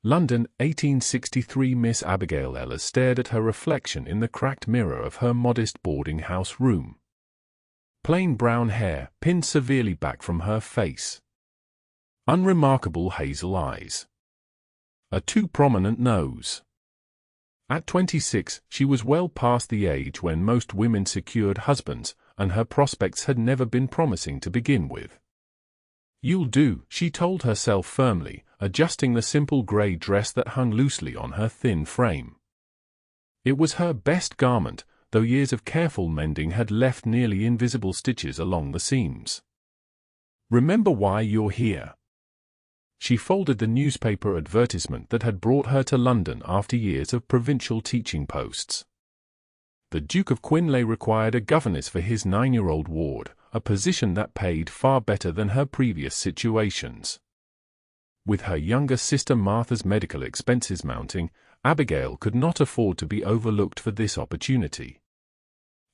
London, 1863. Miss Abigail Ellers stared at her reflection in the cracked mirror of her modest boarding-house room. Plain brown hair, pinned severely back from her face. Unremarkable hazel eyes. A too prominent nose. At 26, she was well past the age when most women secured husbands, and her prospects had never been promising to begin with. "You'll do," she told herself firmly, adjusting the simple grey dress that hung loosely on her thin frame. It was her best garment, though years of careful mending had left nearly invisible stitches along the seams. "Remember why you're here." She folded the newspaper advertisement that had brought her to London after years of provincial teaching posts. The Duke of Quinley required a governess for his 9-year-old ward, a position that paid far better than her previous situations. With her younger sister Martha's medical expenses mounting, Abigail could not afford to be overlooked for this opportunity.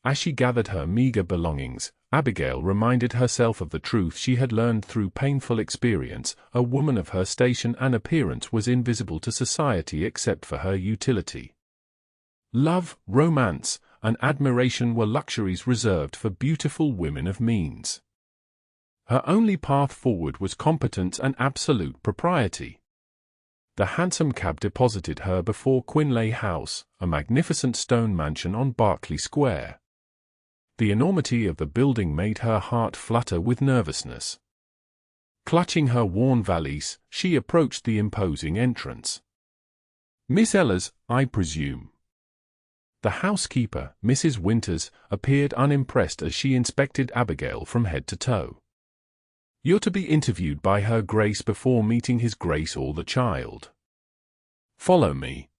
As she gathered her meager belongings, Abigail reminded herself of the truth she had learned through painful experience: a woman of her station and appearance was invisible to society except for her utility. Love, romance, and admiration were luxuries reserved for beautiful women of means. Her only path forward was competence and absolute propriety. The hansom cab deposited her before Quinley House, a magnificent stone mansion on Berkeley Square. The enormity of the building made her heart flutter with nervousness. Clutching her worn valise, she approached the imposing entrance. "Miss Ellers, I presume?" The housekeeper, Mrs. Winters, appeared unimpressed as she inspected Abigail from head to toe. "You're to be interviewed by Her Grace before meeting His Grace or the child. Follow me."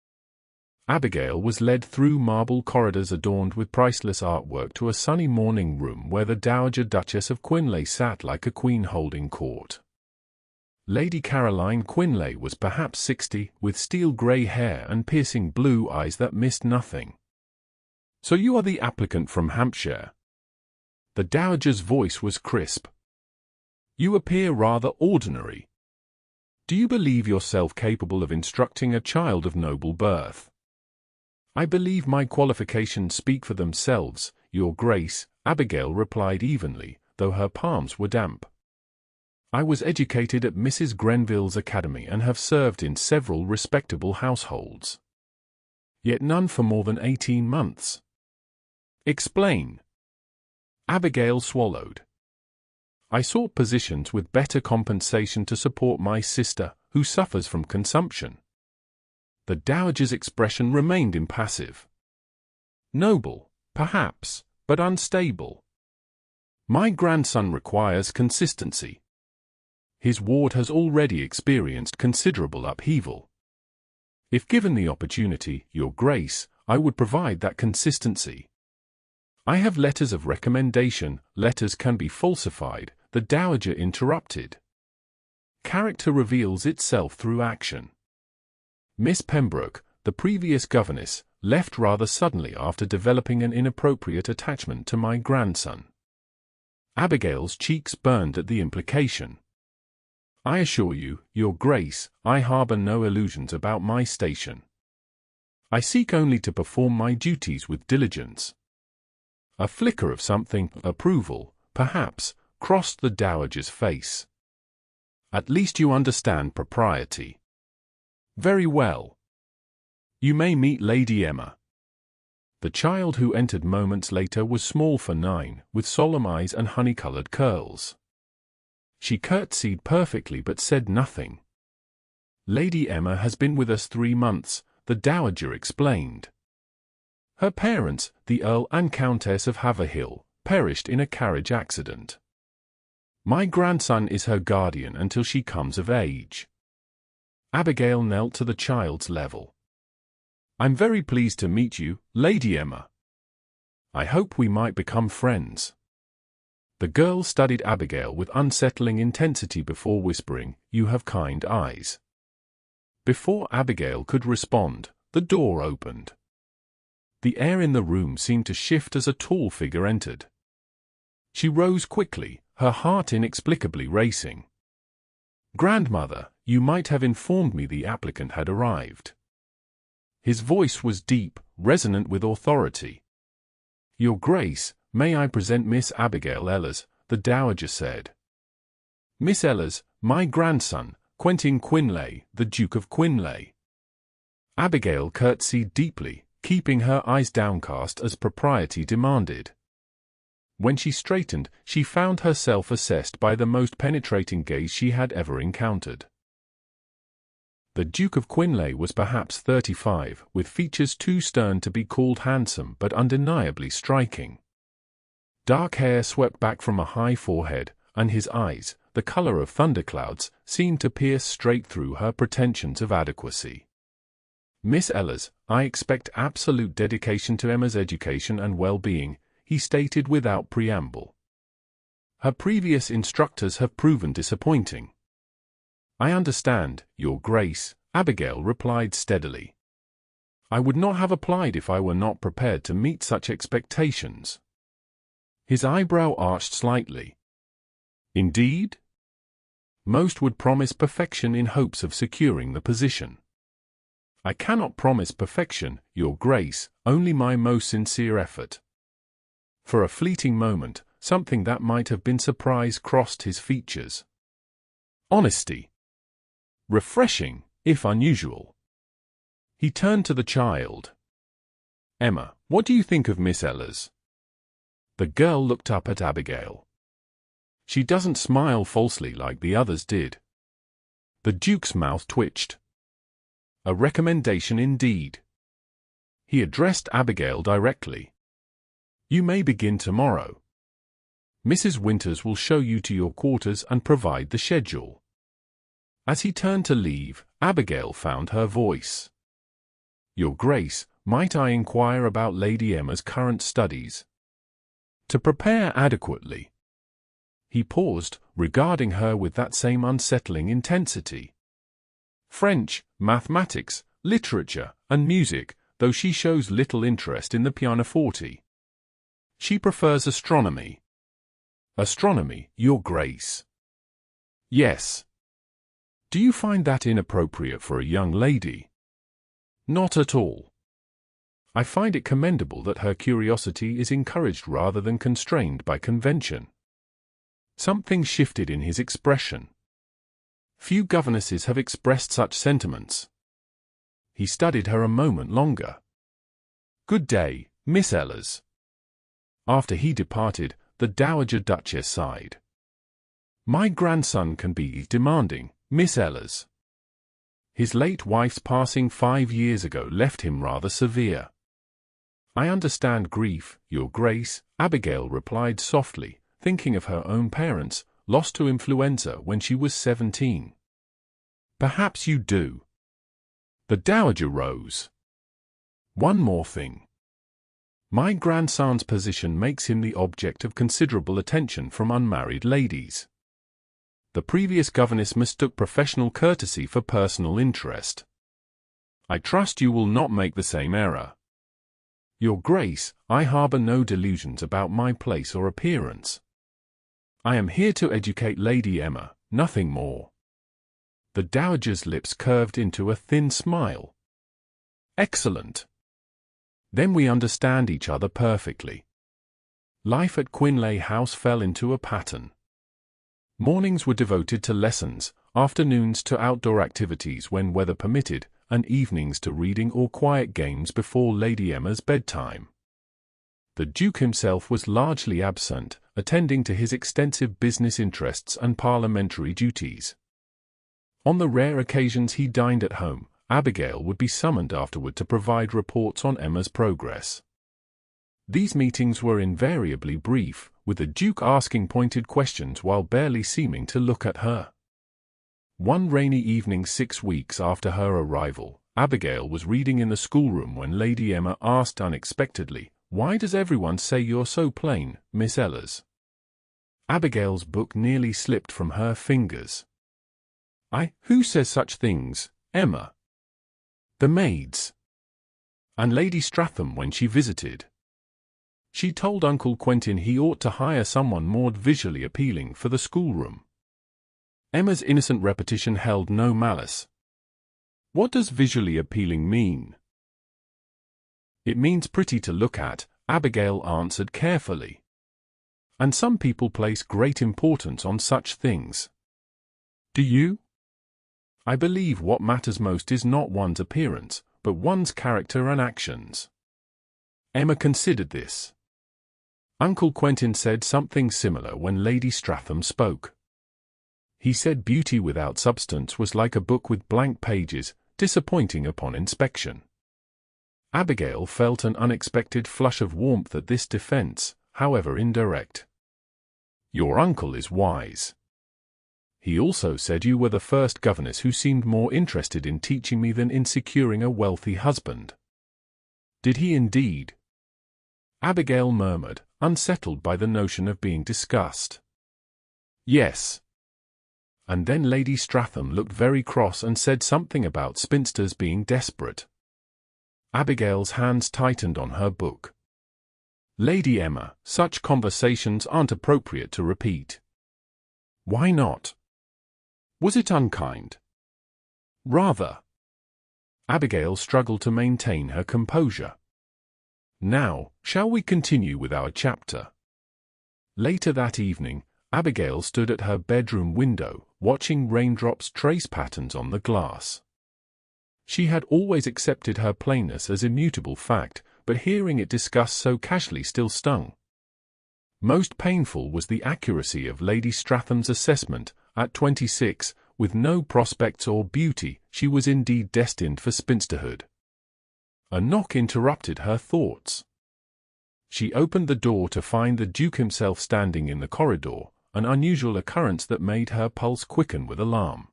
Abigail was led through marble corridors adorned with priceless artwork to a sunny morning room where the Dowager Duchess of Quinley sat like a queen holding court. Lady Caroline Quinley was perhaps 60, with steel-grey hair and piercing blue eyes that missed nothing. "So you are the applicant from Hampshire?" The Dowager's voice was crisp. "You appear rather ordinary. Do you believe yourself capable of instructing a child of noble birth?" "I believe my qualifications speak for themselves, Your Grace," Abigail replied evenly, though her palms were damp. "I was educated at Mrs. Grenville's academy and have served in several respectable households. Yet none for more than 18 months. Explain." Abigail swallowed. "I sought positions with better compensation to support my sister, who suffers from consumption." The Dowager's expression remained impassive. "Noble, perhaps, but unstable. My grandson requires consistency. His ward has already experienced considerable upheaval. If given the opportunity, Your Grace, I would provide that consistency. I have letters of recommendation." "Letters can be falsified," the Dowager interrupted. "Character reveals itself through action. Miss Pembroke, the previous governess, left rather suddenly after developing an inappropriate attachment to my grandson." Abigail's cheeks burned at the implication. "I assure you, Your Grace, I harbor no illusions about my station. I seek only to perform my duties with diligence." A flicker of something, approval, perhaps, crossed the Dowager's face. "At least you understand propriety. Very well. You may meet Lady Emma." The child who entered moments later was small for 9, with solemn eyes and honey-colored curls. She curtsied perfectly but said nothing. "Lady Emma has been with us 3 months, the Dowager explained. Her parents, the Earl and Countess of Haverhill, perished in a carriage accident. My grandson is her guardian until she comes of age." Abigail knelt to the child's level. "I'm very pleased to meet you, Lady Emma. I hope we might become friends." The girl studied Abigail with unsettling intensity before whispering, "You have kind eyes." Before Abigail could respond, the door opened. The air in the room seemed to shift as a tall figure entered. She rose quickly, her heart inexplicably racing. "Grandmother, you might have informed me the applicant had arrived." His voice was deep, resonant with authority. "Your Grace, may I present Miss Abigail Ellers," the Dowager said. "Miss Ellers, my grandson, Quentin Quinley, the Duke of Quinley." Abigail curtsied deeply, keeping her eyes downcast as propriety demanded. When she straightened, she found herself assessed by the most penetrating gaze she had ever encountered. The Duke of Quinley was perhaps 35, with features too stern to be called handsome but undeniably striking. Dark hair swept back from a high forehead, and his eyes, the color of thunderclouds, seemed to pierce straight through her pretensions of adequacy. "Miss Ellers, I expect absolute dedication to Emma's education and well-being," he stated without preamble. "Her previous instructors have proven disappointing." "I understand, Your Grace," Abigail replied steadily. "I would not have applied if I were not prepared to meet such expectations." His eyebrow arched slightly. "Indeed?" "Most would promise perfection in hopes of securing the position." "I cannot promise perfection, Your Grace, only my most sincere effort." For a fleeting moment, something that might have been surprise crossed his features. Honesty. Refreshing, if unusual. He turned to the child. "Emma, what do you think of Miss Ellers?" The girl looked up at Abigail. "She doesn't smile falsely like the others did." The Duke's mouth twitched. A recommendation indeed. He addressed Abigail directly. "You may begin tomorrow. Mrs. Winters will show you to your quarters and provide the schedule." As he turned to leave, Abigail found her voice. "Your Grace, might I inquire about Lady Emma's current studies?" "To prepare adequately." He paused, regarding her with that same unsettling intensity. "French, mathematics, literature, and music, though she shows little interest in the pianoforte. She prefers astronomy." "Astronomy, Your Grace?" "Yes." "Do you find that inappropriate for a young lady?" "Not at all. I find it commendable that her curiosity is encouraged rather than constrained by convention." Something shifted in his expression. Few governesses have expressed such sentiments. He studied her a moment longer. "Good day, Miss Ellers." After he departed, the Dowager Duchess sighed. "My grandson can be demanding, Miss Ellers. His late wife's passing 5 years ago left him rather severe." "I understand grief, Your Grace," Abigail replied softly, thinking of her own parents, lost to influenza when she was 17. "Perhaps you do." The Dowager rose. "One more thing. My grandson's position makes him the object of considerable attention from unmarried ladies. The previous governess mistook professional courtesy for personal interest. I trust you will not make the same error. Your Grace, I harbor no delusions about my place or appearance. I am here to educate Lady Emma, nothing more." The Dowager's lips curved into a thin smile. "Excellent. Then we understand each other perfectly." Life at Quinley House fell into a pattern. Mornings were devoted to lessons, afternoons to outdoor activities when weather permitted, and evenings to reading or quiet games before Lady Emma's bedtime. The Duke himself was largely absent, attending to his extensive business interests and parliamentary duties. On the rare occasions he dined at home, Abigail would be summoned afterward to provide reports on Emma's progress. These meetings were invariably brief, with the Duke asking pointed questions while barely seeming to look at her. One rainy evening 6 weeks after her arrival, Abigail was reading in the schoolroom when Lady Emma asked unexpectedly, "Why does everyone say you're so plain, Miss Ellers?" Abigail's book nearly slipped from her fingers. Who says such things, Emma?" "The maids. And Lady Stratham when she visited. She told Uncle Quentin he ought to hire someone more visually appealing for the schoolroom." Emma's innocent repetition held no malice. What does visually appealing mean? It means pretty to look at, Abigail answered carefully. And some people place great importance on such things. Do you? I believe what matters most is not one's appearance, but one's character and actions. Emma considered this. Uncle Quentin said something similar when Lady Stratham spoke. He said beauty without substance was like a book with blank pages, disappointing upon inspection. Abigail felt an unexpected flush of warmth at this defense, however indirect. Your uncle is wise. He also said you were the first governess who seemed more interested in teaching me than in securing a wealthy husband. Did he indeed? Abigail murmured, unsettled by the notion of being discussed. Yes. And then Lady Stratham looked very cross and said something about spinsters being desperate. Abigail's hands tightened on her book. Lady Emma, such conversations aren't appropriate to repeat. Why not? Was it unkind? Rather. Abigail struggled to maintain her composure. Now, shall we continue with our chapter? Later that evening, Abigail stood at her bedroom window, watching raindrops trace patterns on the glass. She had always accepted her plainness as immutable fact, but hearing it discussed so casually still stung. Most painful was the accuracy of Lady Stratham's assessment. At 26, with no prospects or beauty, she was indeed destined for spinsterhood. A knock interrupted her thoughts. She opened the door to find the Duke himself standing in the corridor, an unusual occurrence that made her pulse quicken with alarm.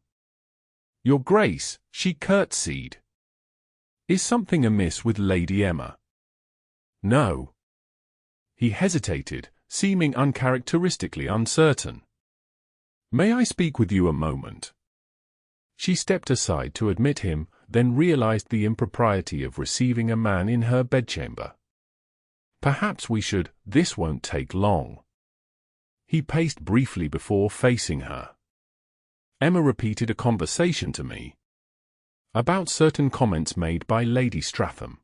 Your Grace, she curtsied. Is something amiss with Lady Emma? No. He hesitated, seeming uncharacteristically uncertain. May I speak with you a moment? She stepped aside to admit him, then realized the impropriety of receiving a man in her bedchamber. Perhaps we should, this won't take long. He paced briefly before facing her. Emma repeated a conversation to me. About certain comments made by Lady Stratham.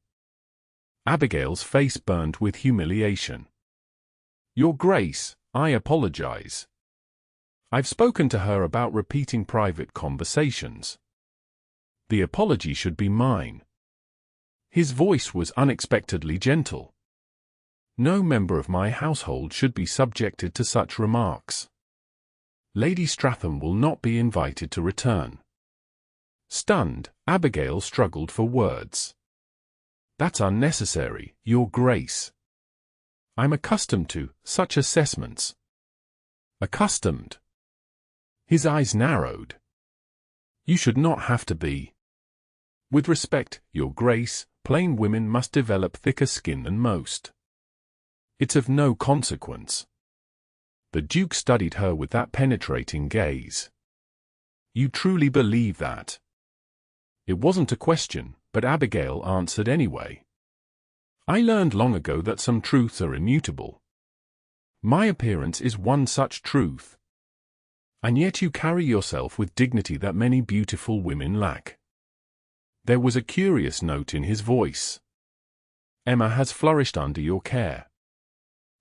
Abigail's face burned with humiliation. Your Grace, I apologize. I've spoken to her about repeating private conversations. The apology should be mine. His voice was unexpectedly gentle. No member of my household should be subjected to such remarks. Lady Stratham will not be invited to return. Stunned, Abigail struggled for words. That's unnecessary, Your Grace. I'm accustomed to such assessments. Accustomed? His eyes narrowed. You should not have to be. With respect, Your Grace, plain women must develop thicker skin than most. It's of no consequence. The Duke studied her with that penetrating gaze. You truly believe that? It wasn't a question, but Abigail answered anyway. I learned long ago that some truths are immutable. My appearance is one such truth. And yet you carry yourself with dignity that many beautiful women lack. There was a curious note in his voice. Emma has flourished under your care.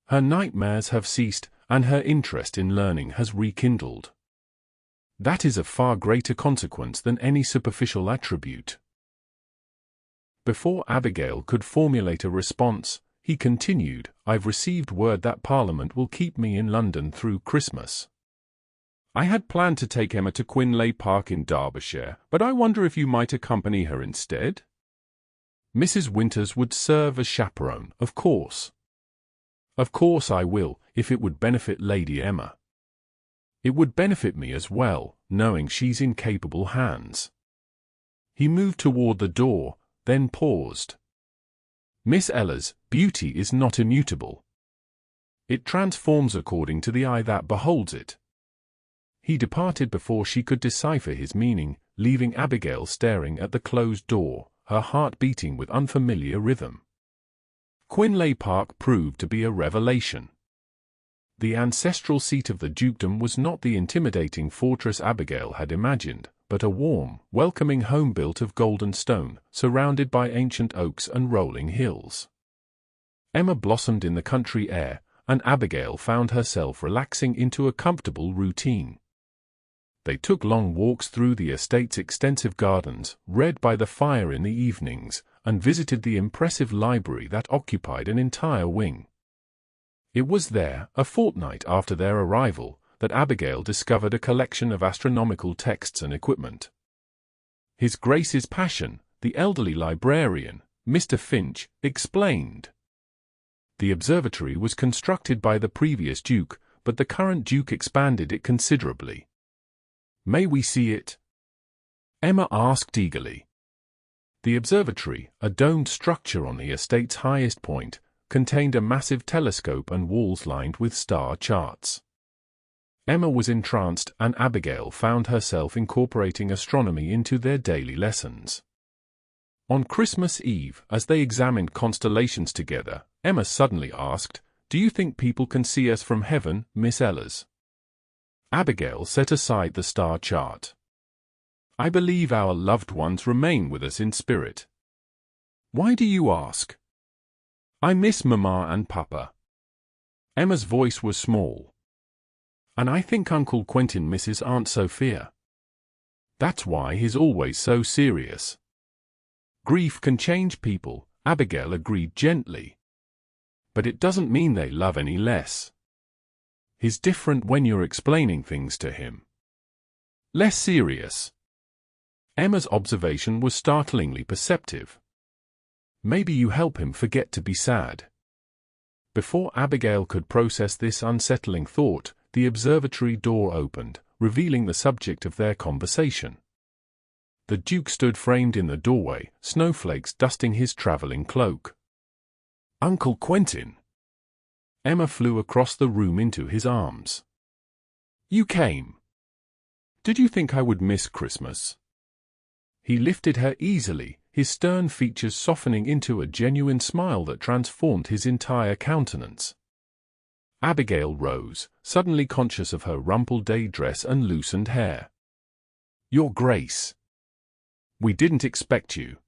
Her nightmares have ceased, and her interest in learning has rekindled. That is of far greater consequence than any superficial attribute. Before Abigail could formulate a response, he continued, I've received word that Parliament will keep me in London through Christmas. I had planned to take Emma to Quinley Park in Derbyshire, but I wonder if you might accompany her instead? Mrs. Winters would serve as chaperone, of course. Of course I will, if it would benefit Lady Emma. It would benefit me as well, knowing she's in capable hands. He moved toward the door, then paused. Miss Ellers, beauty is not immutable. It transforms according to the eye that beholds it. He departed before she could decipher his meaning, leaving Abigail staring at the closed door, her heart beating with unfamiliar rhythm. Quinley Park proved to be a revelation. The ancestral seat of the dukedom was not the intimidating fortress Abigail had imagined, but a warm, welcoming home built of golden stone, surrounded by ancient oaks and rolling hills. Emma blossomed in the country air, and Abigail found herself relaxing into a comfortable routine. They took long walks through the estate's extensive gardens, read by the fire in the evenings, and visited the impressive library that occupied an entire wing. It was there, a fortnight after their arrival, that Abigail discovered a collection of astronomical texts and equipment. His Grace's passion, the elderly librarian, Mr. Finch, explained. The observatory was constructed by the previous Duke, but the current Duke expanded it considerably. May we see it? Emma asked eagerly. The observatory, a domed structure on the estate's highest point, contained a massive telescope and walls lined with star charts. Emma was entranced, and Abigail found herself incorporating astronomy into their daily lessons. On Christmas Eve, as they examined constellations together, Emma suddenly asked, "Do you think people can see us from heaven, Miss Ellers?" Abigail set aside the star chart. "I believe our loved ones remain with us in spirit." "Why do you ask?" "I miss Mama and Papa." Emma's voice was small. "And I think Uncle Quentin misses Aunt Sophia. That's why he's always so serious." "Grief can change people," Abigail agreed gently. "But it doesn't mean they love any less. He's different when you're explaining things to him. Less serious." Emma's observation was startlingly perceptive. "Maybe you help him forget to be sad." Before Abigail could process this unsettling thought, the observatory door opened, revealing the subject of their conversation. The Duke stood framed in the doorway, snowflakes dusting his traveling cloak. "Uncle Quentin!" Emma flew across the room into his arms. "You came. Did you think I would miss Christmas?" He lifted her easily, his stern features softening into a genuine smile that transformed his entire countenance. Abigail rose, suddenly conscious of her rumpled day dress and loosened hair. "Your Grace. We didn't expect you."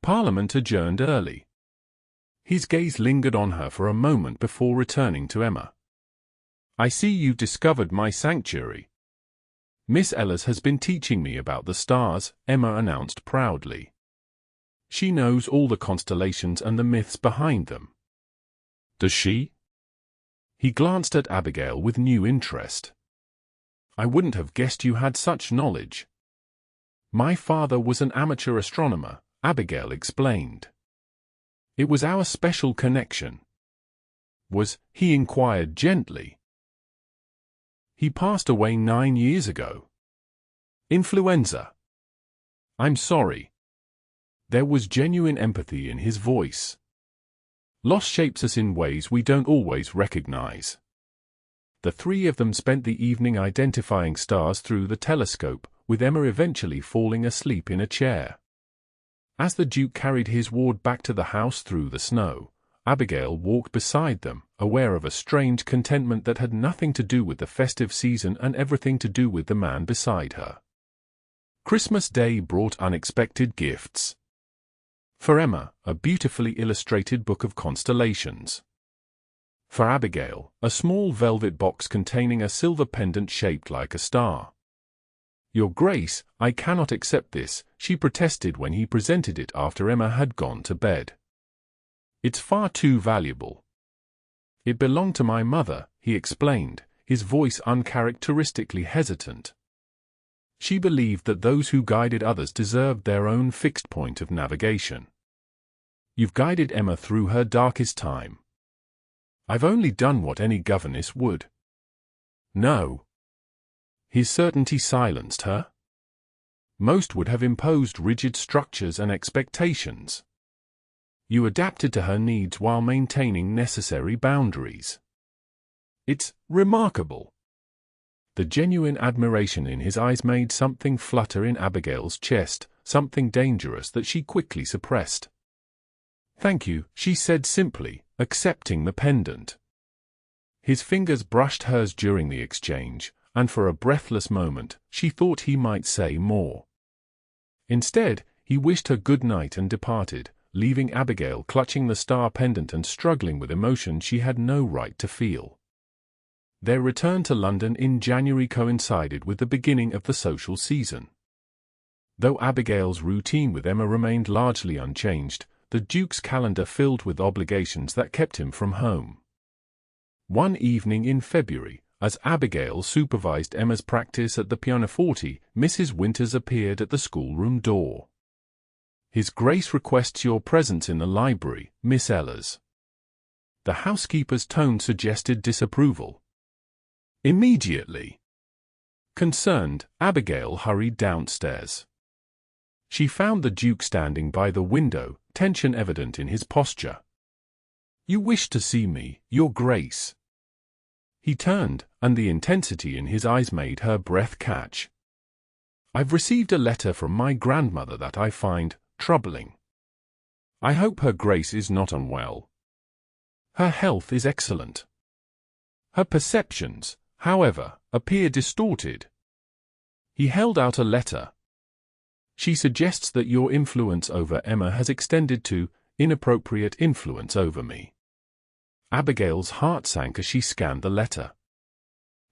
Parliament adjourned early. His gaze lingered on her for a moment before returning to Emma. "I see you've discovered my sanctuary." "Miss Ellers has been teaching me about the stars," Emma announced proudly. "She knows all the constellations and the myths behind them." "Does she?" He glanced at Abigail with new interest. "I wouldn't have guessed you had such knowledge." "My father was an amateur astronomer," Abigail explained. "It was our special connection." "Was," he inquired gently. "He passed away 9 years ago." "Influenza." "I'm sorry." There was genuine empathy in his voice. "Loss shapes us in ways we don't always recognize." The three of them spent the evening identifying stars through the telescope, with Emma eventually falling asleep in a chair. As the Duke carried his ward back to the house through the snow, Abigail walked beside them, aware of a strange contentment that had nothing to do with the festive season and everything to do with the man beside her. Christmas Day brought unexpected gifts. For Emma, a beautifully illustrated book of constellations. For Abigail, a small velvet box containing a silver pendant shaped like a star. "Your Grace, I cannot accept this," she protested when he presented it after Emma had gone to bed. "It's far too valuable." "It belonged to my mother," he explained, his voice uncharacteristically hesitant. She believed that those who guided others deserved their own fixed point of navigation. "You've guided Emma through her darkest time." "I've only done what any governess would." "No." His certainty silenced her. Most would have imposed rigid structures and expectations. You adapted to her needs while maintaining necessary boundaries. "It's remarkable." The genuine admiration in his eyes made something flutter in Abigail's chest, something dangerous that she quickly suppressed. "Thank you," she said simply, accepting the pendant. His fingers brushed hers during the exchange, and for a breathless moment, she thought he might say more. Instead, he wished her good night and departed, leaving Abigail clutching the star pendant and struggling with emotion she had no right to feel. Their return to London in January coincided with the beginning of the social season. Though Abigail's routine with Emma remained largely unchanged, the Duke's calendar filled with obligations that kept him from home. One evening in February, as Abigail supervised Emma's practice at the pianoforte, Mrs. Winters appeared at the schoolroom door. "His Grace requests your presence in the library, Miss Ellers." The housekeeper's tone suggested disapproval. "Immediately." Concerned, Abigail hurried downstairs. She found the Duke standing by the window, tension evident in his posture. "You wish to see me, Your Grace?" He turned, and the intensity in his eyes made her breath catch. "I've received a letter from my grandmother that I find troubling. I hope Her Grace is not unwell. Her health is excellent. Her perceptions, however, appear distorted." He held out a letter. "She suggests that your influence over Emma has extended to inappropriate influence over me." Abigail's heart sank as she scanned the letter.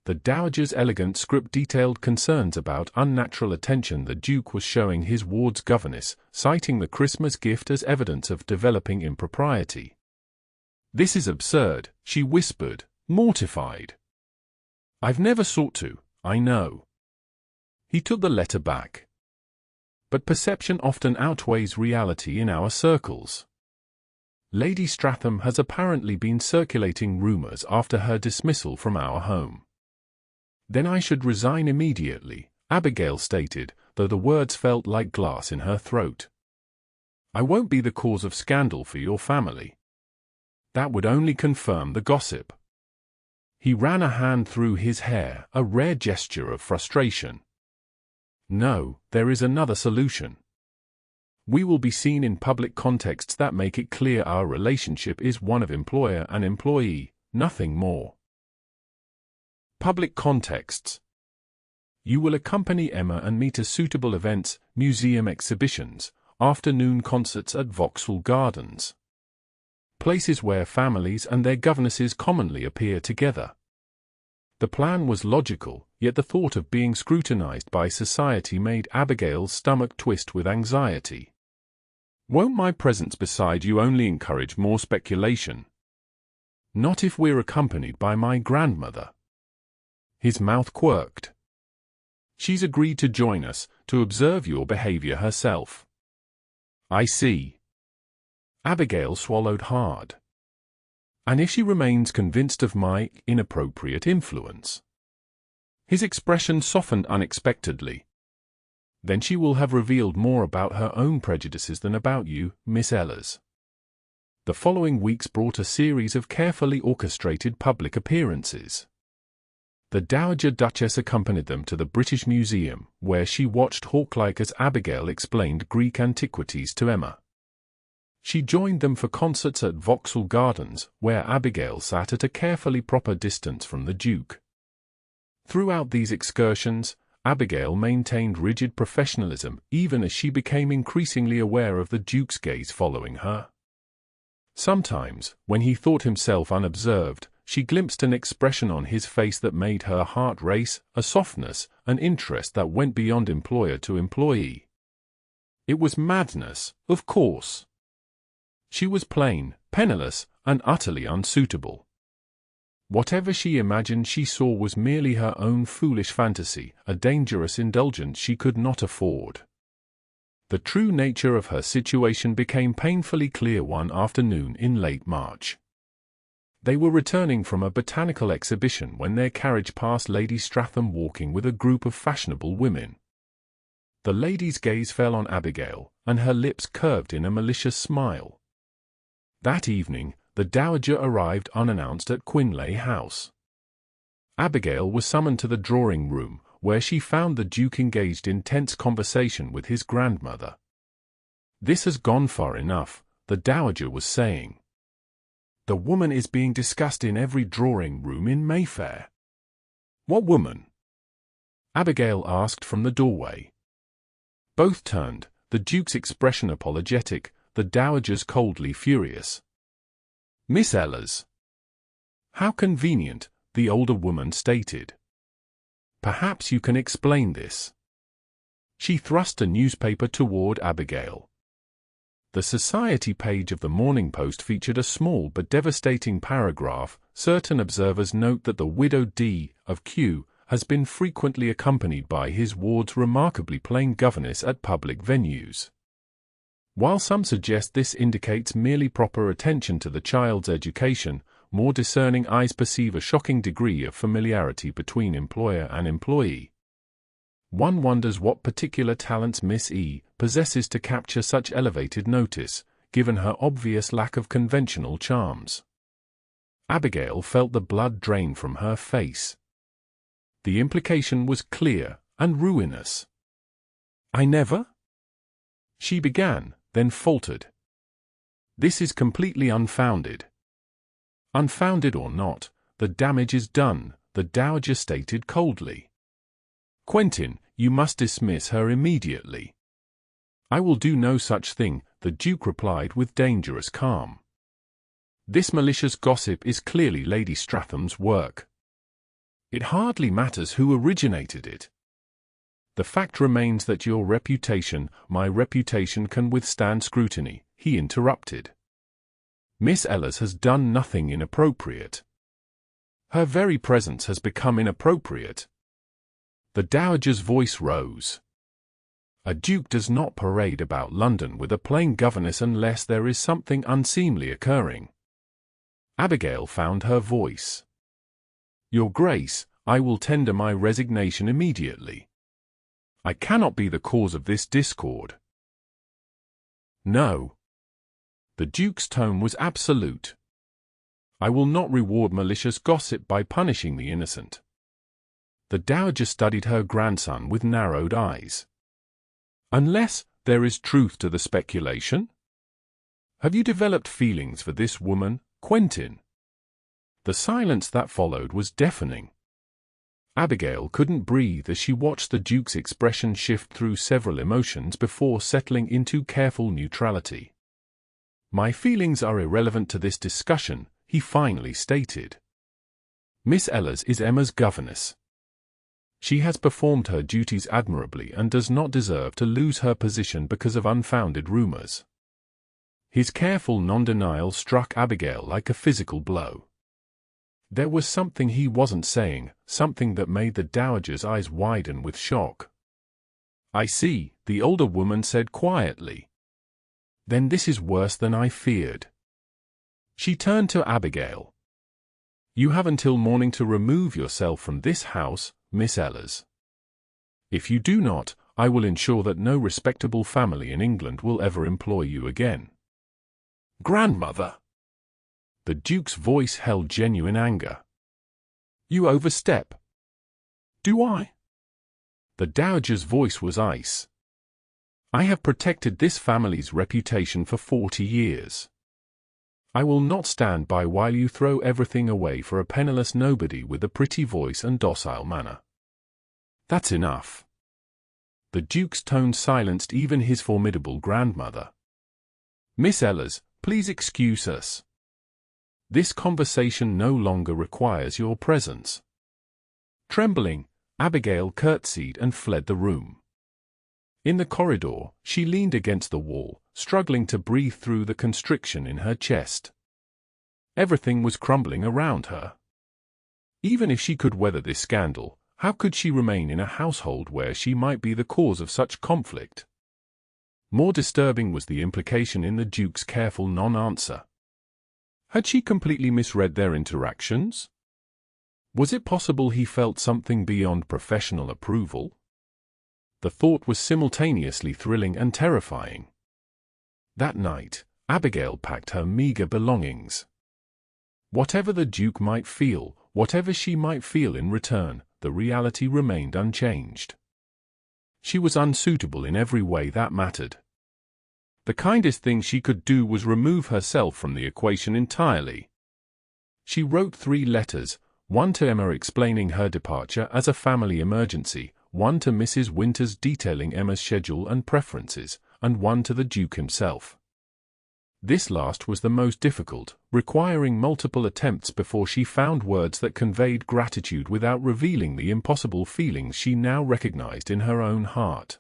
The Dowager's elegant script detailed concerns about unnatural attention the Duke was showing his ward's governess, citing the Christmas gift as evidence of developing impropriety. "This is absurd," she whispered, mortified. "I've never sought to, I know." He took the letter back. "But perception often outweighs reality in our circles. Lady Stratham has apparently been circulating rumors after her dismissal from our home." "Then I should resign immediately," Abigail stated, though the words felt like glass in her throat. "I won't be the cause of scandal for your family. That would only confirm the gossip." He ran a hand through his hair, a rare gesture of frustration. "No, there is another solution. We will be seen in public contexts that make it clear our relationship is one of employer and employee, nothing more. Public contexts. You will accompany Emma and me to suitable events, museum exhibitions, afternoon concerts at Vauxhall Gardens. Places where families and their governesses commonly appear together." The plan was logical, yet the thought of being scrutinized by society made Abigail's stomach twist with anxiety. "Won't my presence beside you only encourage more speculation?" "Not if we're accompanied by my grandmother." His mouth quirked. "She's agreed to join us, to observe your behavior herself." "I see." Abigail swallowed hard. "And if she remains convinced of my inappropriate influence?" His expression softened unexpectedly. "Then she will have revealed more about her own prejudices than about you, Miss Ellers." The following weeks brought a series of carefully orchestrated public appearances. The Dowager Duchess accompanied them to the British Museum, where she watched hawk-like as Abigail explained Greek antiquities to Emma. She joined them for concerts at Vauxhall Gardens, where Abigail sat at a carefully proper distance from the Duke. Throughout these excursions, Abigail maintained rigid professionalism, even as she became increasingly aware of the Duke's gaze following her. Sometimes, when he thought himself unobserved, she glimpsed an expression on his face that made her heart race, a softness, an interest that went beyond employer to employee. It was madness, of course. She was plain, penniless, and utterly unsuitable. Whatever she imagined she saw was merely her own foolish fantasy, a dangerous indulgence she could not afford. The true nature of her situation became painfully clear one afternoon in late March. They were returning from a botanical exhibition when their carriage passed Lady Stratham walking with a group of fashionable women. The lady's gaze fell on Abigail, and her lips curved in a malicious smile. That evening, the Dowager arrived unannounced at Quinley House. Abigail was summoned to the drawing-room, where she found the Duke engaged in tense conversation with his grandmother. "This has gone far enough," the Dowager was saying. The woman is being discussed in every drawing-room in Mayfair." "What woman?" Abigail asked from the doorway. Both turned, the Duke's expression apologetic, the Dowager's coldly furious. "Miss Ellers." "How convenient," the older woman stated. "Perhaps you can explain this." She thrust a newspaper toward Abigail. The society page of the Morning Post featured a small but devastating paragraph. "Certain observers note that the widow D. of Q. has been frequently accompanied by his ward's remarkably plain governess at public venues. While some suggest this indicates merely proper attention to the child's education, more discerning eyes perceive a shocking degree of familiarity between employer and employee. One wonders what particular talents Miss E. possesses to capture such elevated notice, given her obvious lack of conventional charms." Abigail felt the blood drain from her face. The implication was clear and ruinous. "I never?" she began, then faltered. "This is completely unfounded." "Unfounded or not, the damage is done," the Dowager stated coldly. "Quentin, you must dismiss her immediately." "I will do no such thing," the Duke replied with dangerous calm. "This malicious gossip is clearly Lady Stratham's work. It hardly matters who originated it. The fact remains that your reputation, my reputation, can withstand scrutiny," he interrupted. "Miss Ellers has done nothing inappropriate. Her very presence has become inappropriate." The Dowager's voice rose. "A duke does not parade about London with a plain governess unless there is something unseemly occurring." Abigail found her voice. "Your Grace, I will tender my resignation immediately. I cannot be the cause of this discord." "No." The Duke's tone was absolute. "I will not reward malicious gossip by punishing the innocent." The Dowager studied her grandson with narrowed eyes. "Unless there is truth to the speculation? Have you developed feelings for this woman, Quentin?" The silence that followed was deafening. Abigail couldn't breathe as she watched the Duke's expression shift through several emotions before settling into careful neutrality. "My feelings are irrelevant to this discussion," he finally stated. "Miss Ellers is Emma's governess. She has performed her duties admirably and does not deserve to lose her position because of unfounded rumors." His careful non-denial struck Abigail like a physical blow. There was something he wasn't saying, something that made the Dowager's eyes widen with shock. "I see," the older woman said quietly. "Then this is worse than I feared." She turned to Abigail. "You have until morning to remove yourself from this house, Miss Ellers. If you do not, I will ensure that no respectable family in England will ever employ you again." "Grandmother!" The Duke's voice held genuine anger. "You overstep." "Do I?" The Dowager's voice was ice. "I have protected this family's reputation for 40 years. I will not stand by while you throw everything away for a penniless nobody with a pretty voice and docile manner. That's enough." The Duke's tone silenced even his formidable grandmother. "Miss Ellers, please excuse us. This conversation no longer requires your presence." Trembling, Abigail curtsied and fled the room. In the corridor, she leaned against the wall, struggling to breathe through the constriction in her chest. Everything was crumbling around her. Even if she could weather this scandal, how could she remain in a household where she might be the cause of such conflict? More disturbing was the implication in the Duke's careful non-answer. Had she completely misread their interactions? Was it possible he felt something beyond professional approval? The thought was simultaneously thrilling and terrifying. That night, Abigail packed her meager belongings. Whatever the Duke might feel, whatever she might feel in return, the reality remained unchanged. She was unsuitable in every way that mattered. The kindest thing she could do was remove herself from the equation entirely. She wrote 3 letters, one to Emma explaining her departure as a family emergency, one to Mrs. Winters detailing Emma's schedule and preferences, and one to the Duke himself. This last was the most difficult, requiring multiple attempts before she found words that conveyed gratitude without revealing the impossible feelings she now recognized in her own heart.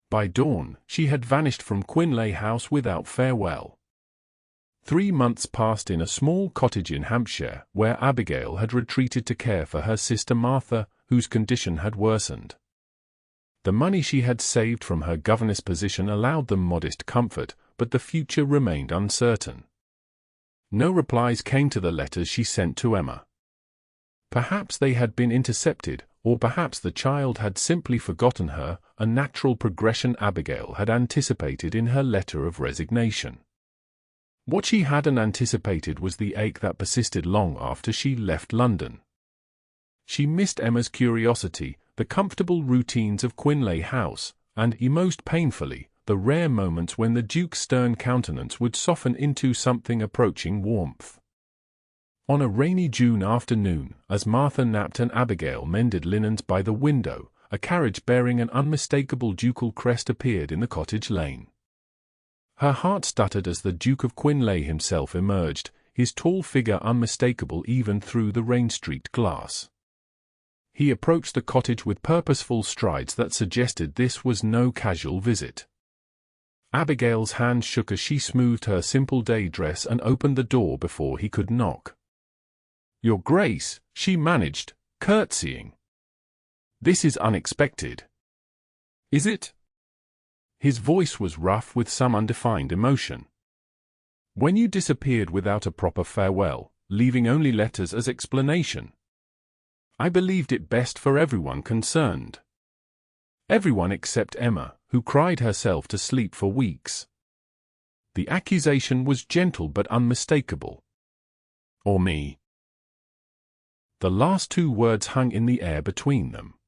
By dawn, she had vanished from Quinley House without farewell. 3 months passed in a small cottage in Hampshire, where Abigail had retreated to care for her sister Martha, whose condition had worsened. The money she had saved from her governess position allowed them modest comfort, but the future remained uncertain. No replies came to the letters she sent to Emma. Perhaps they had been intercepted, or perhaps the child had simply forgotten her, a natural progression Abigail had anticipated in her letter of resignation. What she hadn't anticipated was the ache that persisted long after she left London. She missed Emma's curiosity, the comfortable routines of Quinley House, and, most painfully, the rare moments when the Duke's stern countenance would soften into something approaching warmth. On a rainy June afternoon, as Martha napped and Abigail mended linens by the window, a carriage bearing an unmistakable ducal crest appeared in the cottage lane. Her heart stuttered as the Duke of Quinley himself emerged, his tall figure unmistakable even through the rain-streaked glass. He approached the cottage with purposeful strides that suggested this was no casual visit. Abigail's hand shook as she smoothed her simple day dress and opened the door before he could knock. "Your Grace," she managed, curtsying. "This is unexpected." "Is it?" His voice was rough with some undefined emotion. "When you disappeared without a proper farewell, leaving only letters as explanation, I believed it best for everyone concerned. Everyone except Emma, who cried herself to sleep for weeks. The accusation was gentle but unmistakable. Or me." The last 2 words hung in the air between them.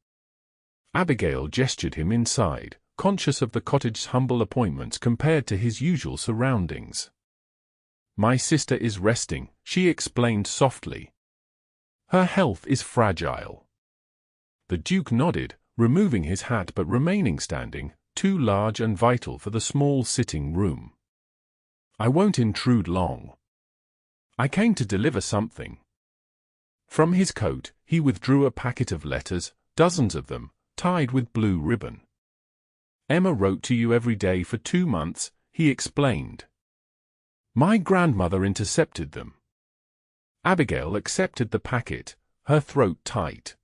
Abigail gestured him inside, conscious of the cottage's humble appointments compared to his usual surroundings. "My sister is resting," she explained softly. "Her health is fragile." The Duke nodded, removing his hat but remaining standing, too large and vital for the small sitting room. "I won't intrude long. I came to deliver something." From his coat, he withdrew a packet of letters, dozens of them, tied with blue ribbon. "Emma wrote to you every day for 2 months," he explained. "My grandmother intercepted them." Abigail accepted the packet, her throat tight.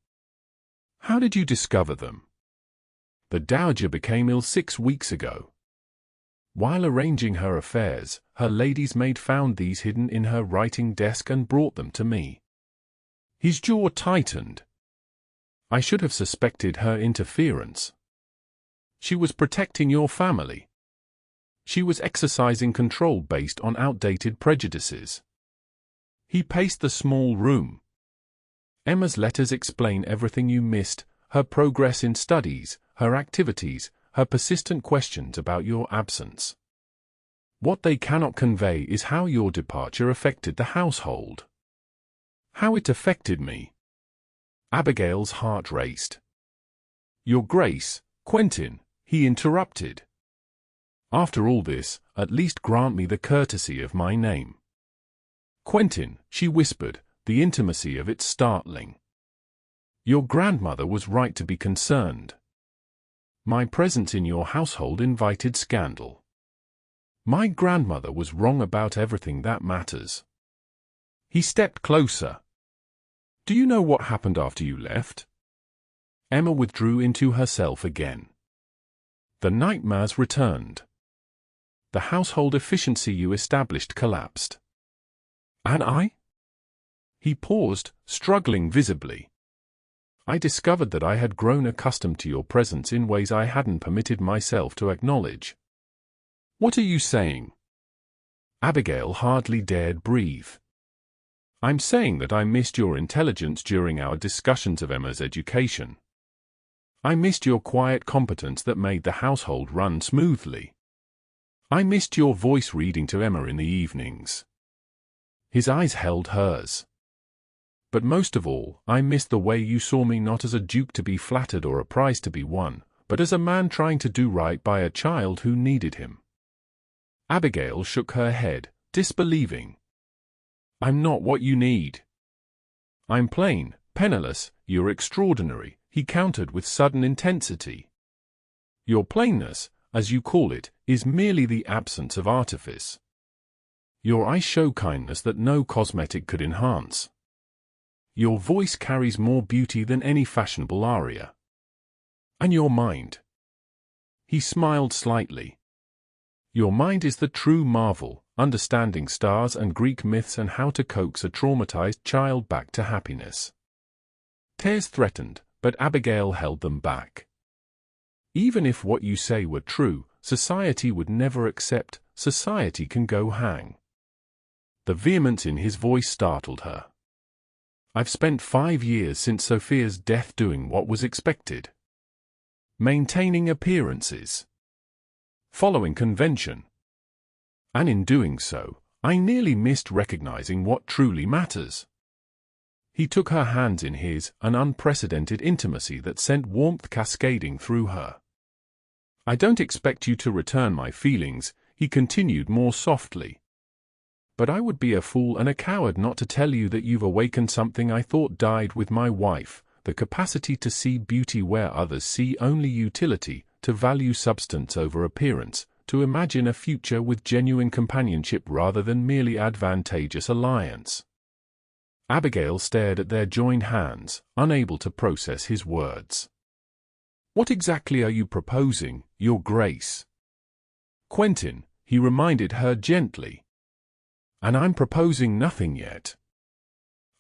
"How did you discover them?" "The Dowager became ill 6 weeks ago. While arranging her affairs, her lady's maid found these hidden in her writing desk and brought them to me." His jaw tightened. "I should have suspected her interference. She was protecting your family. She was exercising control based on outdated prejudices." He paced the small room. "Emma's letters explain everything you missed, her progress in studies, her activities, her persistent questions about your absence. What they cannot convey is how your departure affected the household." "How it affected me?" Abigail's heart raced. "Your Grace, Quentin," he interrupted. "After all this, at least grant me the courtesy of my name." "Quentin," she whispered, the intimacy of it startling. "Your grandmother was right to be concerned. My presence in your household invited scandal. My grandmother was wrong about everything that matters." He stepped closer. "Do you know what happened after you left?" Emma withdrew into herself again. "The nightmares returned. The household efficiency you established collapsed." "And I?" He paused, struggling visibly. "I discovered that I had grown accustomed to your presence in ways I hadn't permitted myself to acknowledge." "What are you saying?" Abigail hardly dared breathe. "I'm saying that I missed your intelligence during our discussions of Emma's education. I missed your quiet competence that made the household run smoothly. I missed your voice reading to Emma in the evenings." His eyes held hers. "But most of all, I miss the way you saw me, not as a duke to be flattered or a prize to be won, but as a man trying to do right by a child who needed him." Abigail shook her head, disbelieving. "I'm not what you need. I'm plain, penniless, you're extraordinary," he countered with sudden intensity. "Your plainness, as you call it, is merely the absence of artifice. Your eyes show kindness that no cosmetic could enhance. Your voice carries more beauty than any fashionable aria. And your mind." He smiled slightly. "Your mind is the true marvel, understanding stars and Greek myths and how to coax a traumatized child back to happiness." Tears threatened, but Abigail held them back. "Even if what you say were true, society would never accept. Society can go hang." The vehemence in his voice startled her. "I've spent 5 years since Sophia's death doing what was expected. Maintaining appearances. Following convention. And in doing so, I nearly missed recognizing what truly matters." He took her hands in his, an unprecedented intimacy that sent warmth cascading through her. "I don't expect you to return my feelings," he continued more softly. "But I would be a fool and a coward not to tell you that you've awakened something I thought died with my wife, the capacity to see beauty where others see only utility, to value substance over appearance, to imagine a future with genuine companionship rather than merely advantageous alliance." Abigail stared at their joined hands, unable to process his words. "What exactly are you proposing, Your Grace?" "Quentin," he reminded her gently. "And I'm proposing nothing yet.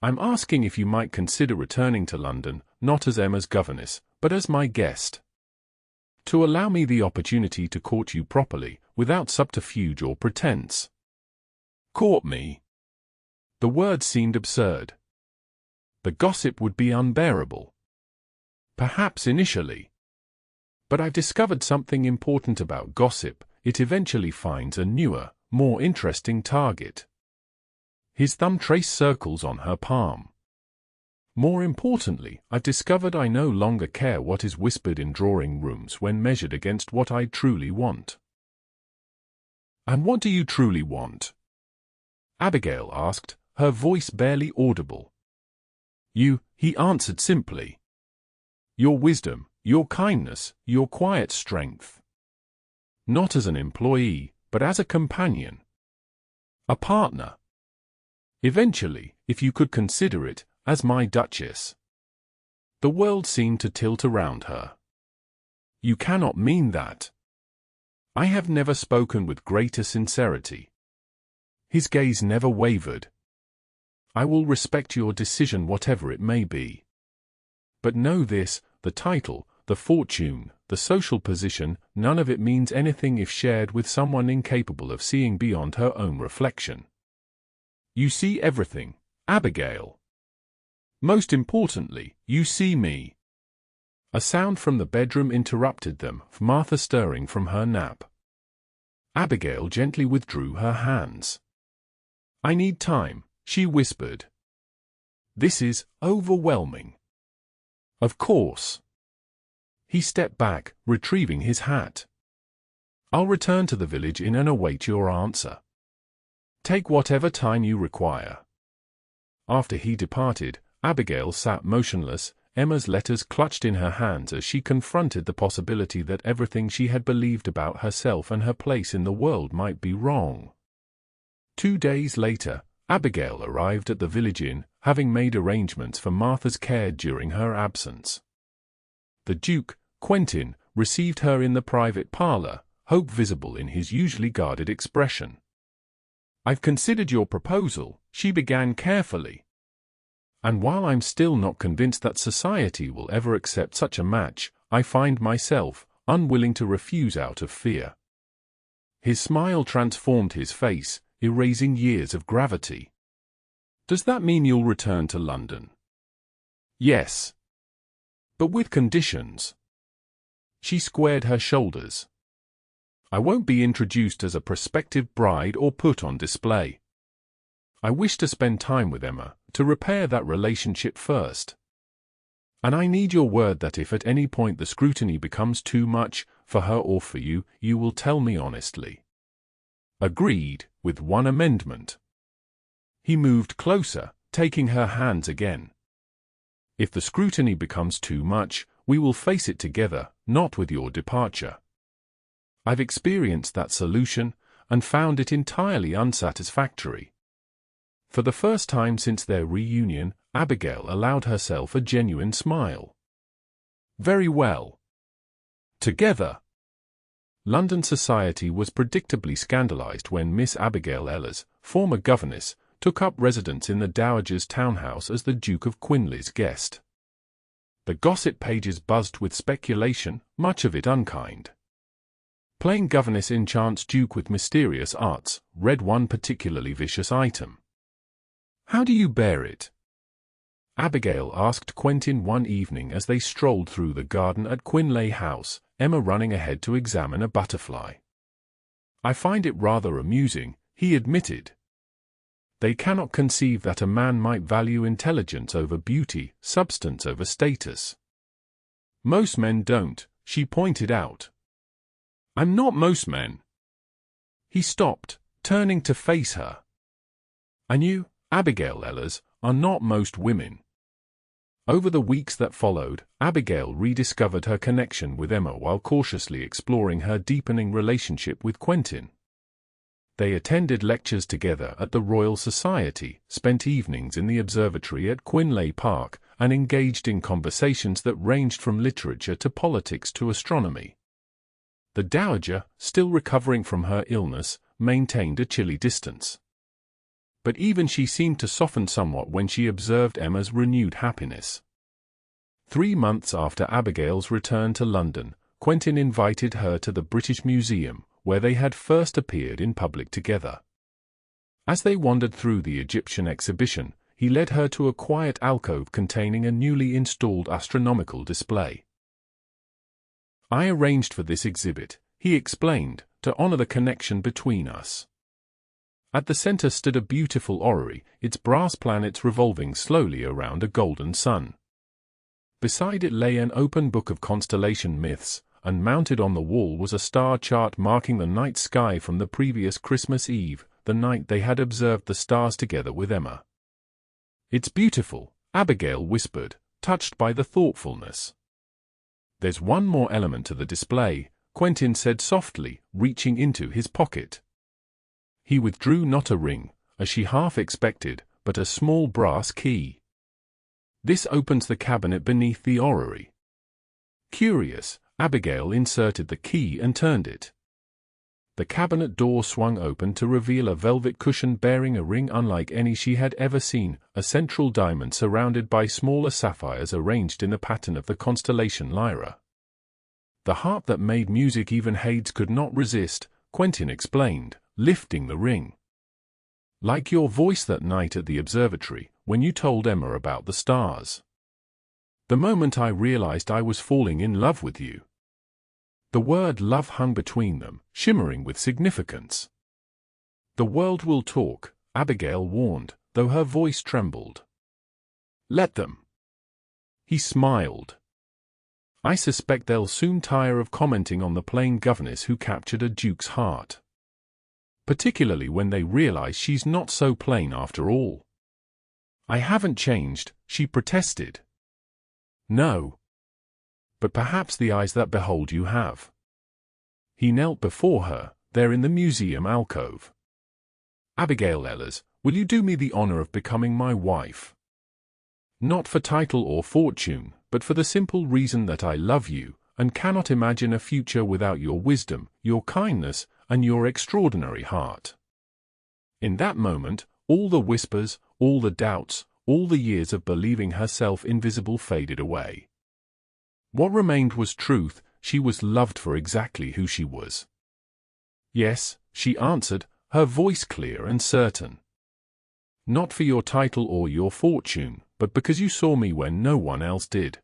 I'm asking if you might consider returning to London, not as Emma's governess, but as my guest. To allow me the opportunity to court you properly, without subterfuge or pretense." "Court me?" The word seemed absurd. The gossip would be unbearable. Perhaps initially. But I've discovered something important about gossip. It eventually finds a newer, more interesting target. His thumb traced circles on her palm. "More importantly, I've discovered I no longer care what is whispered in drawing rooms when measured against what I truly want." "And what do you truly want?" Abigail asked, her voice barely audible. "You," he answered simply. "Your wisdom, your kindness, your quiet strength. Not as an employee, but as a companion. A partner. Eventually, if you could consider it, as my Duchess." The world seemed to tilt around her. "You cannot mean that." "I have never spoken with greater sincerity." His gaze never wavered. "I will respect your decision whatever it may be. But know this, the title, the fortune, the social position, none of it means anything if shared with someone incapable of seeing beyond her own reflection. You see everything, Abigail. Most importantly, you see me." A sound from the bedroom interrupted them, Martha stirring from her nap. Abigail gently withdrew her hands. "I need time," she whispered. "This is overwhelming." "Of course." He stepped back, retrieving his hat. "I'll return to the village inn and await your answer. Take whatever time you require." After he departed, Abigail sat motionless, Emma's letters clutched in her hands as she confronted the possibility that everything she had believed about herself and her place in the world might be wrong. 2 days later, Abigail arrived at the village inn, having made arrangements for Martha's care during her absence. The Duke, Quentin, received her in the private parlor, hope visible in his usually guarded expression. "I've considered your proposal," she began carefully. "And while I'm still not convinced that society will ever accept such a match, I find myself unwilling to refuse out of fear." His smile transformed his face, erasing years of gravity. "Does that mean you'll return to London?" "Yes. But with conditions." She squared her shoulders. "I won't be introduced as a prospective bride or put on display. I wish to spend time with Emma, to repair that relationship first. And I need your word that if at any point the scrutiny becomes too much, for her or for you, you will tell me honestly. Agreed, with one amendment. He moved closer, taking her hands again. If the scrutiny becomes too much, we will face it together, not with your departure. I've experienced that solution, and found it entirely unsatisfactory. For the first time since their reunion, Abigail allowed herself a genuine smile. Very well. Together. London society was predictably scandalized when Miss Abigail Ellers, former governess, took up residence in the Dowager's townhouse as the Duke of Quinley's guest. The gossip pages buzzed with speculation, much of it unkind. Playing governess enchants Duke with mysterious arts, read one particularly vicious item. How do you bear it? Abigail asked Quentin one evening as they strolled through the garden at Quinley House, Emma running ahead to examine a butterfly. I find it rather amusing, he admitted. They cannot conceive that a man might value intelligence over beauty, substance over status. Most men don't, she pointed out. I'm not most men. He stopped, turning to face her. And you, Abigail Ellers, are not most women. Over the weeks that followed, Abigail rediscovered her connection with Emma while cautiously exploring her deepening relationship with Quentin. They attended lectures together at the Royal Society, spent evenings in the observatory at Quinley Park, and engaged in conversations that ranged from literature to politics to astronomy. The Dowager, still recovering from her illness, maintained a chilly distance. But even she seemed to soften somewhat when she observed Emma's renewed happiness. 3 months after Abigail's return to London, Quentin invited her to the British Museum, where they had first appeared in public together. As they wandered through the Egyptian exhibition, he led her to a quiet alcove containing a newly installed astronomical display. I arranged for this exhibit, he explained, to honor the connection between us. At the center stood a beautiful orrery, its brass planets revolving slowly around a golden sun. Beside it lay an open book of constellation myths, and mounted on the wall was a star chart marking the night sky from the previous Christmas Eve, the night they had observed the stars together with Emma. It's beautiful, Abigail whispered, touched by the thoughtfulness. There's one more element to the display, Quentin said softly, reaching into his pocket. He withdrew not a ring, as she half expected, but a small brass key. This opens the cabinet beneath the orrery. Curious, Abigail inserted the key and turned it. The cabinet door swung open to reveal a velvet cushion bearing a ring unlike any she had ever seen, a central diamond surrounded by smaller sapphires arranged in the pattern of the constellation Lyra. The harp that made music even Hades could not resist, Quentin explained, lifting the ring. Like your voice that night at the observatory, when you told Emma about the stars. The moment I realized I was falling in love with you. The word love hung between them, shimmering with significance. The world will talk, Abigail warned, though her voice trembled. Let them. He smiled. I suspect they'll soon tire of commenting on the plain governess who captured a duke's heart. Particularly when they realize she's not so plain after all. I haven't changed, she protested. No. But perhaps the eyes that behold you have. He knelt before her, there in the museum alcove. Abigail Ellers, will you do me the honor of becoming my wife? Not for title or fortune, but for the simple reason that I love you, and cannot imagine a future without your wisdom, your kindness, and your extraordinary heart. In that moment, all the whispers, all the doubts, all the years of believing herself invisible faded away. What remained was truth, she was loved for exactly who she was. Yes, she answered, her voice clear and certain. Not for your title or your fortune, but because you saw me when no one else did.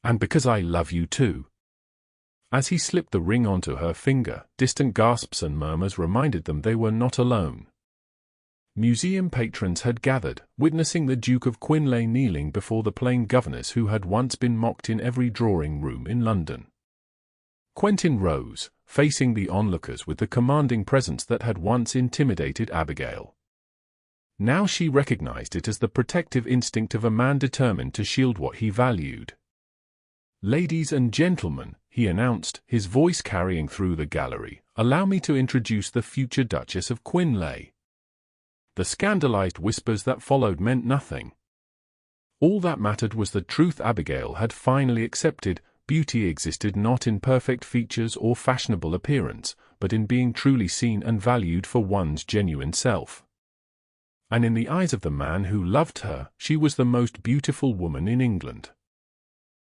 And because I love you too. As he slipped the ring onto her finger, distant gasps and murmurs reminded them they were not alone. Museum patrons had gathered, witnessing the Duke of Quinley kneeling before the plain governess who had once been mocked in every drawing-room in London. Quentin rose, facing the onlookers with the commanding presence that had once intimidated Abigail. Now she recognized it as the protective instinct of a man determined to shield what he valued. "Ladies and gentlemen," he announced, his voice carrying through the gallery, "allow me to introduce the future Duchess of Quinley." The scandalized whispers that followed meant nothing. All that mattered was the truth Abigail had finally accepted: beauty existed not in perfect features or fashionable appearance, but in being truly seen and valued for one's genuine self. And in the eyes of the man who loved her, she was the most beautiful woman in England.